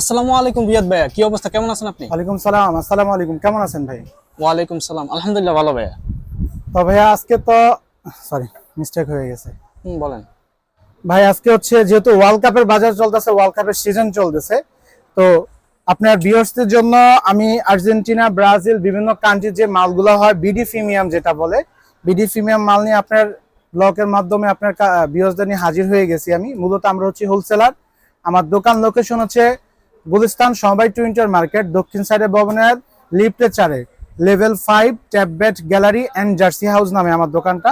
আসসালামু আলাইকুম রিয়াদ ভাইয়া, কি অবস্থা, কেমন আছেন আপনি? ওয়ালাইকুম সালাম। আসসালামু আলাইকুম, কেমন আছেন ভাই? ওয়ালাইকুম সালাম, আলহামদুলিল্লাহ ভালো ভাইয়া। তো ভাইয়া আজকে তো সরি, মিস্টেক হয়ে গেছে। বলেন। ভাই আজকে হচ্ছে যেহেতু ওয়ার্ল্ড কাপের বাজার চলতেছে, ওয়ার্ল্ড কাপের সিজন চলতেছে, তো আপনার ভিউয়ার্সদের জন্য আমি আর্জেন্টিনা, ব্রাজিল, বিভিন্ন কান্ট্রির যে মালগুলো হয় বিডি প্রিমিয়াম যেটা বলে, বিডি প্রিমিয়াম মাল নিয়ে আপনার ব্লগের মাধ্যমে আপনার ভিউয়ার্সদের নিয়ে হাজির হয়ে গেছি। আমি মূলত আমরা হচ্ছে হোলসেলার। আমার দোকান লোকেশন হচ্ছে গুলিস্তান সমবায় টুইন্টার মার্কেট, দক্ষিণ সাইডে ভবনের লিফটে 4 level 5 tablet gallery and jersey house নামে আমার দোকানটা।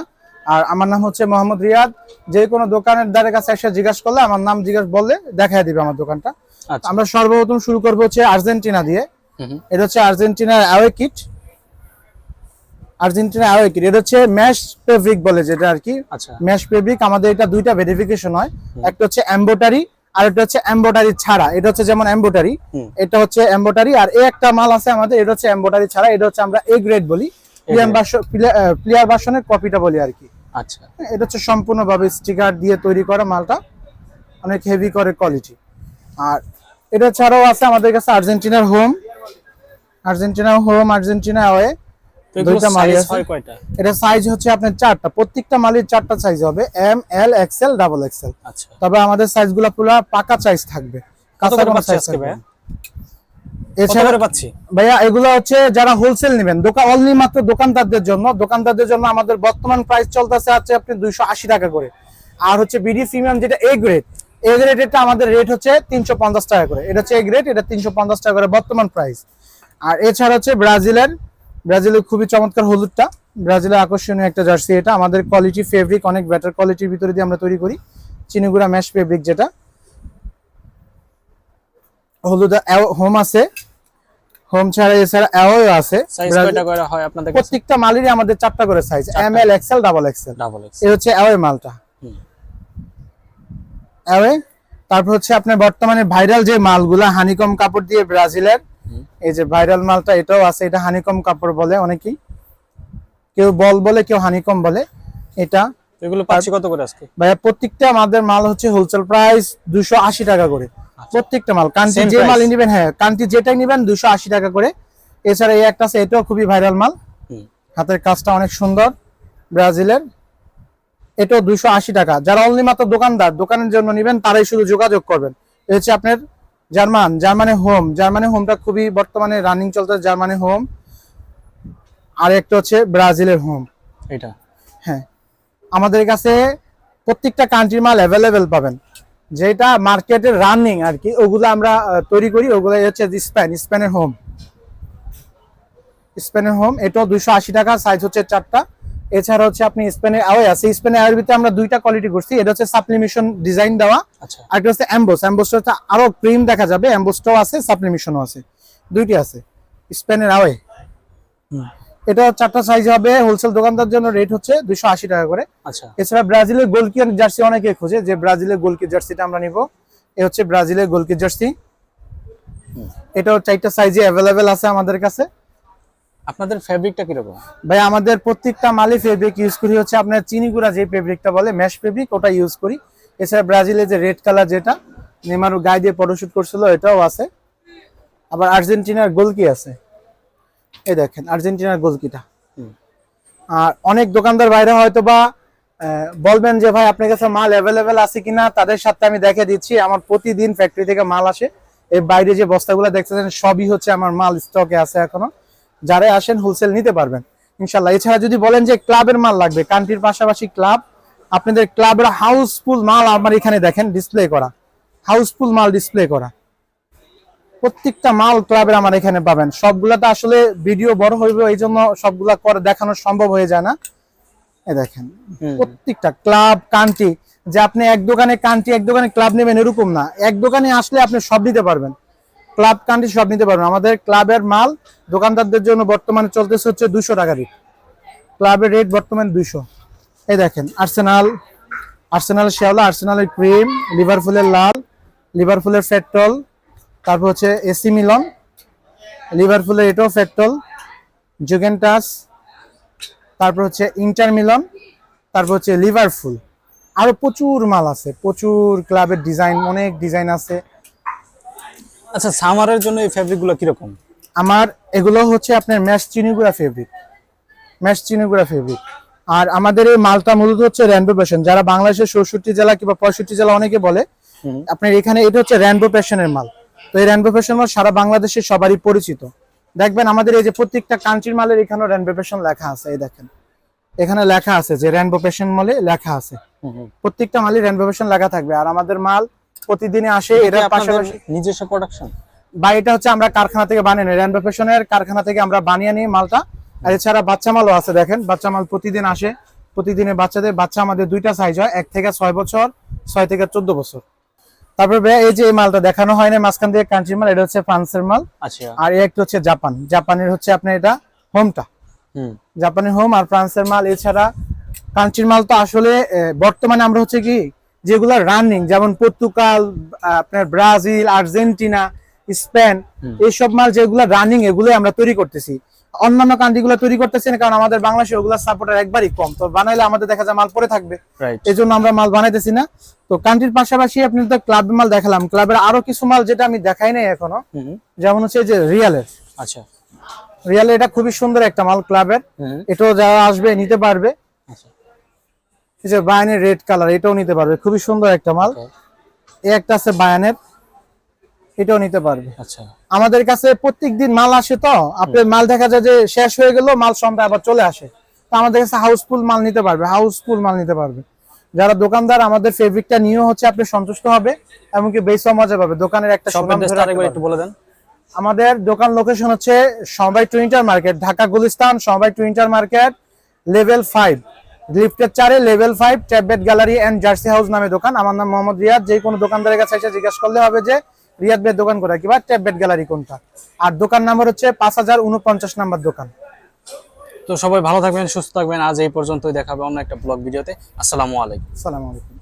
আর আমার নাম হচ্ছে মোহাম্মদ রিয়াদ। যে কোনো দোকানের দ্বারের কাছে এসে জিজ্ঞাসা করলে আমার নাম জিজ্ঞাসা বললে দেখাই দিবে আমার দোকানটা। আচ্ছা। আমরা সর্বপ্রথম শুরু করবো হচ্ছে আর্জেন্টিনা দিয়ে। এটা হচ্ছে আর্জেন্টিনার away kit. Argentina away kit, এটা হচ্ছে ম্যাশ ফেব্রিক বলে যেটা আর কি। আচ্ছা। ম্যাশ ফেব্রিক আমাদের এটা দুইটা ভেরিফিকেশন হয়, একটা হচ্ছে এমব্রয়ডারি আর এটা হচ্ছে এমব্রয়ডারি ছাড়া। এটা হচ্ছে যেমন এমব্রয়ডারি, এটা হচ্ছে এমব্রয়ডারি, আর এই একটা মাল আছে আমাদের, এটা হচ্ছে এমব্রয়ডারি ছাড়া। এটা হচ্ছে আমরা এ গ্রেড বলি, প্লেয়ার ভার্সনের কপিটা বলি আর কি। আচ্ছা। এটা হচ্ছে সম্পূর্ণভাবে স্টিকার দিয়ে তৈরি করা মালটা, অনেক হেভি করে কোয়ালিটি। আর এটা ছাড়াও আছে আমাদের কাছে আর্জেন্টিনার হোম, আর্জেন্টিনা অ্যাওয়ে, দুইটা মাল আছে। এটা সাইজ হচ্ছে আপনার 4টা, প্রত্যেকটা মালের 4টা সাইজ হবে, এম, এল, এক্সএল, ডাবল এক্সএল। আচ্ছা। তবে আমাদের সাইজগুলো পুরো পাকা সাইজ থাকবে। কত করে পাচ্ছি আজকে ভাইয়া? এছাড়া পাচ্ছি ভাইয়া এগুলো হচ্ছে যারা হোলসেল নেবেন, অনলি মাত্র দোকানদারদের জন্য আমাদের বর্তমান প্রাইস চলতেছে আছে আপনি 280 টাকা করে। আর হচ্ছে বিডি প্রিমিয়াম যেটা এ গ্রেড, এটা আমাদের রেট হচ্ছে 350 টাকা করে। এটা হচ্ছে এ গ্রেড, এটা 350 টাকা করে বর্তমান প্রাইস। আর এছাড়া হচ্ছে ব্রাজিলের খুবই চমৎকার হলুদটা, ব্রাজিলের আকর্ষণীয় একটা জার্সি। এটা আমাদের কোয়ালিটি ফেব্রিক অনেক বেটার কোয়ালিটির ভিতরে দিয়ে আমরা তৈরি করি, চিনিগুড়া ম্যাশ ফেব্রিক যেটা। হলুদ হোম আছে, হোম ছাড়া এছাড়া অ্যাওয়ে আছে। সাইজ কয়টা করে হয় আপনাদের কাছে? প্রত্যেকটা মালেরই আমাদের 4টা করে সাইজ, এম, এল, এক্সএল, ডাবল এক্সএল। এই হচ্ছে অ্যাওয়ে মালটা, অ্যাওয়ে। তারপর হচ্ছে আপনার বর্তমানে ভাইরাল যে মালগুলা হানিকম কাপড় দিয়ে ব্রাজিলের, এই যে ভাইরাল মালটা এটাও আছে। এটা হানিকম কাপড় বলে অনেকেই, কেউ বল বলে, কেউ হানিকম বলে। এটা এগুলো পাচ্ছি কত করে আজকে ভাইয়া? প্রত্যেকটা আমাদের মাল হচ্ছে হোলসেল প্রাইস 280 টাকা করে প্রত্যেকটা মাল। কান্ট্রি যে মাল নেবেন, হ্যাঁ কান্ট্রি যেটাই নেবেন 280 টাকা করে। এছাড়া এই একটা আছে, এটাও খুবই ভাইরাল মাল, হাতের কাজটা অনেক সুন্দর, ব্রাজিলের। এটাও 280 টাকা। যারা অনলি মাত্র দোকানের জন্য নেবেন তারাই শুধু যোগাযোগ করবেন। এই হচ্ছে আপনার জার্মানি হোমটা খুবই বর্তমানে রানিং চলতেছে, জার্মানি হোম। আর একটা হচ্ছে ব্রাজিলের হোম, এটা। হ্যাঁ, আমাদের কাছে প্রত্যেকটা কান্ট্রির মাল অ্যাভেলেবেল পাবেন, যেটা মার্কেটের রানিং আর কি, ওগুলো আমরা তৈরি করি। ওগুলো হচ্ছে স্পেনের হোম, এটাও 280 টাকা, সাইজ হচ্ছে 4টা। এছাড়া হচ্ছে আপনি স্পেনের অ্যাওয়ে আছে, স্পেনের অ্যাওয়ের ভিতরে আমরা 2টা কোয়ালিটি করছি। এটা হচ্ছে সাবলিমেশন ডিজাইন দেওয়া, আর একটা হচ্ছে এমবোসটা আরো প্রিম দেখা যাবে, এমবোসটাও আছে, সাবলিমেশনও আছে, দুইটি আছে স্পেনের অ্যাওয়ে। এটা 4টা সাইজ হবে, হোলসেল দোকানদার জন্য রেট হচ্ছে 280 টাকা করে। আচ্ছা। এছাড়া ব্রাজিলের গোলকি জার্সি অনেকে খোঁজে, যে ব্রাজিলের গোলকি জার্সিটা আমরা নিব। এই হচ্ছে ব্রাজিলের গোলকি জার্সি, এটাও 4টা সাইজে অ্যাভেলেবেল আছে আমাদের কাছে। আপনাদের ফেব্রিকটা কি রকম ভাই? আমাদের প্রত্যেকটা মালে ফেব্রিক ইউজ করি হচ্ছে আপনার চিনিগুড়া যে ফেব্রিকটা বলে, ম্যাশ ফেব্রিক, ওটা ইউজ করি। এছাড়া ব্রাজিলের যে রেড কালার যেটা নেমার গায়ে দিয়ে ফটোশুট করছিল, এটাও আছে। আবার আর্জেন্টিনার গোলকি আছে, এই দেখেন আর্জেন্টিনার গোলকিটা। আর অনেক দোকানদার বাইরে হয়তো বা বলবেন যে ভাই আপনার কাছে মাল অ্যাভেলেবেল আছে কিনা, তাদের সাথে আমি দেখে দিচ্ছি। আমার প্রতিদিন ফ্যাক্টরি থেকে মাল আসে, এই বাইরে যে বস্তাগুলো দেখতেছেন সবই হচ্ছে আমার মাল স্টকে আছে এখনো। যারা আসেন হোলসেল নিতে পারবেন ইনশাল্লাহ। এছাড়া যদি বলেন যে ক্লাবের মাল লাগবে, কান্ট্রির পাশাপাশি ক্লাব, আপনাদের ক্লাবের হাউসফুল মাল আমার এখানে দেখেন ডিসপ্লে করা, হাউসফুল মাল ডিসপ্লে করা, প্রত্যেকটা মাল ক্লাবের আমার এখানে পাবেন। সবগুলাতে আসলে ভিডিও বড় হইবে, এই জন্য সবগুলা করে দেখানো সম্ভব হয়ে যায় না। এই দেখেন প্রত্যেকটা ক্লাব কান্ট্রি, যে আপনি এক দোকানে কান্ট্রি এক দোকানে ক্লাব নেবেন এরকম না, এক দোকানে আসলে আপনি সব নিতে পারবেন, ক্লাব কান্ট্রি সব নিতে পারবেন। আমাদের ক্লাবের মাল দোকানদারদের জন্য বর্তমানে চলতেছে হচ্ছে 200 টাকা রেট, ক্লাবের রেট বর্তমানে 200। এই দেখেন আর্সেনাল শ্যাওলা, আর্সেনালের ক্রিম, লিভারপুলের লাল, লিভারপুলের পেট্রোল, তারপর হচ্ছে এসি মিলন, লিভারপুলের এটাও পেট্রোল, জুভেন্টাস, তারপর হচ্ছে ইন্টার মিলন, তারপর হচ্ছে লিভারপুল। আরো প্রচুর মাল আছে, প্রচুর ক্লাবের ডিজাইন, অনেক ডিজাইন আছে। আচ্ছা, সামারের জন্য এই ফেব্রিক গুলো কিরকম? আমার এগুলো হচ্ছে আপনার ম্যাশ চিনিগুড়া ফেব্রিক, ম্যাশ চিনিগুড়া ফেব্রিক। আর আমাদের এই মালটা মূলত হচ্ছে রেনবো প্যাশন, যারা বাংলাদেশের 64 জেলা কিংবা 65 জেলা অনেকে বলে, আপনার এখানে এটা হচ্ছে রেনবো প্যাশনের মাল। তো এই রেনবো প্যাশন মাল সারা বাংলাদেশে সবারই পরিচিত। দেখবেন আমাদের এই যে প্রত্যেকটা কান্ট্রির মালের এখানেও রেনবো প্যাশন লেখা আছে, এই দেখেন এখানে লেখা আছে যে রেনবো প্যাশন মালে লেখা আছে, প্রত্যেকটা মালই রেনবো প্যাশন লেখা থাকবে। আর আমাদের মাল প্রতিদিনে আসে, এটার পাশাপাশি নিজস্ব প্রোডাকশন বা এটা হচ্ছে আমরা কারখানা থেকে বানিয়ে নিই, রেনবো প্যাশনের কারখানা থেকে আমরা বানিয়ে নিই মালটা। আর এছাড়া বাচ্চা মালও আছে, দেখেন বাচ্চা মাল প্রতিদিন আসে, প্রতিদিনে বাচ্চাদের বাচ্চা আমাদের দুইটা সাইজ হয়, 1 থেকে 6 বছর, 6 থেকে 14 বছর। তারপরে ভাইয়া এই যে এই মালটা দেখানো হয় না মাঝখান থেকে কান্ট্রি মাল, এটা হচ্ছে ফ্রান্সের মাল। আচ্ছা। আর এই একটা হচ্ছে জাপান, জাপানের হচ্ছে আপনার এটা হোমটা, জাপানের হোম আর ফ্রান্সের মাল। এছাড়া কান্ট্রির মাল তো আসলে বর্তমানে আমরা হচ্ছে কি যেগুলো রানিং, যেমন পর্তুগাল, আপনার ব্রাজিল, আর্জেন্টিনা, স্পেন, এইসব মাল যেগুলো রানিং এগুলো আমরা তৈরি করতেছি। অন্যান্য কান্ট্রি গুলো তৈরি করতেছি না, কারণ আমাদের বাংলাদেশে ওগুলো সাপোর্টার একবারই কম, তো বানাইলে আমাদের দেখা যায় মাল পরে থাকবে, এই জন্য আমরা মাল বানাইতেছি না। তো কান্ট্রির পাশাপাশি আপনি তো ক্লাবের মাল দেখালাম, ক্লাবের আরো কিছু মাল যেটা আমি দেখাই নাই এখনো, যেমন হচ্ছে যে রিয়ালের। আচ্ছা, রিয়ালের এটা খুবই সুন্দর একটা মাল ক্লাবের, এটাও যারা আসবে নিতে পারবে। এই যে বায়ানের রেড কালার, এটাও নিতে পারবে, খুবই সুন্দর একটা মাল। এই একটা আছে বায়ানের, এটাও নিতে পারবে। আচ্ছা, আমাদের কাছে প্রত্যেকদিন মাল আসে, তো আপনার মাল দেখা যায় যে শেষ হয়ে গেল, মাল সন্ধ্যা আবার চলে আসে, তো আমাদের কাছে হাউসফুল মাল নিতে পারবে, হাউসফুল মাল নিতে পারবে। যারা দোকানদার আমাদের ফেব্রিকটা নিয়েও হচ্ছে আপনি সন্তুষ্ট হবে, এমনকি বেশি মজা পাবে। দোকানের একটা সুনাম ধরে রাখতে একটু বলে দেন। আমাদের দোকান লোকেশন হচ্ছে সমবায় টুইন্টার মার্কেট, ঢাকা গুলিস্তান, সমবায় টুইন্টার মার্কেট, লেভেল 5, লিফটের 4-এ level 5, tablet gallery and jersey house নামে দোকান। আমার নাম মোহাম্মদ রিয়াদ। যে কোনো দোকানদারের কাছে এসে জিজ্ঞাসা করলে হবে যে রিয়াদ ভাইয়ের দোকান কোথায় কিংবা ট্যাবলেট গ্যালারি কোনটা। আর দোকান নাম্বার হচ্ছে 5049 নাম্বার দোকান। তো সবাই ভালো থাকবেন, সুস্থ থাকবেন। আজ এই পর্যন্তই, দেখা হবে অন্য একটা ব্লগ ভিডিওতে। আসসালামু আলাইকুম। আসসালামু আলাইকুম।